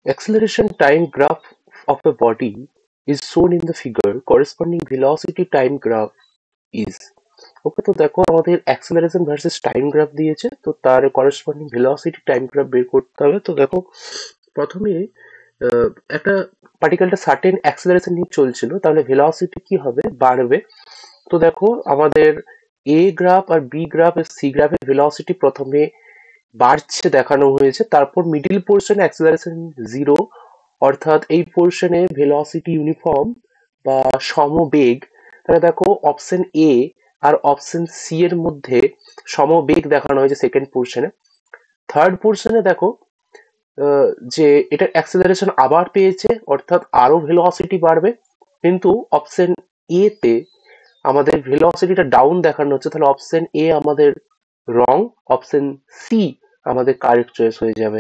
Acceleration time graph of a body is shown in the figure. Corresponding velocity time graph is. ওকে, তো দেখো আমাদের acceleration versus time graph দিয়েছে, তো তার corresponding velocity time graph বের করতে হবে। তো দেখো প্রথমে একটা পার্টিকেলটা সার্টেন অ্যাক্সেলারেশন নিয়ে চলছিল, তাহলে ভেলোসিটি কি হবে, বাড়বে। তো দেখো আমাদের এ গ্রাফ আর বি গ্রাফ আর সি গ্রাফের ভেলোসিটি প্রথমে বাড়ছে দেখানো হয়েছে, তারপর মিডিল পোর্শনে অ্যাক্সেলারেশন জিরো, অর্থাৎ এই পোর্শনে ভেলোসিটি ইউনিফর্ম বা সমবেগ। তাহলে দেখো অপশন এ আর অপশন সি এর মধ্যে সমবেগ দেখানো হয়েছে সেকেন্ড পোর্শনে। থার্ড পোর্শনে দেখো যে এটার অ্যাক্সেলারেশন আবার পেয়েছে, অর্থাৎ আরো ভেলোসিটি বাড়বে, কিন্তু অপশন এ তে আমাদের ভেলোসিটিটা ডাউন দেখানো হচ্ছে, তাহলে অপশন এ আমাদের রং, অপশন সি আমাদের কারেক্ট চয়েস হয়ে যাবে।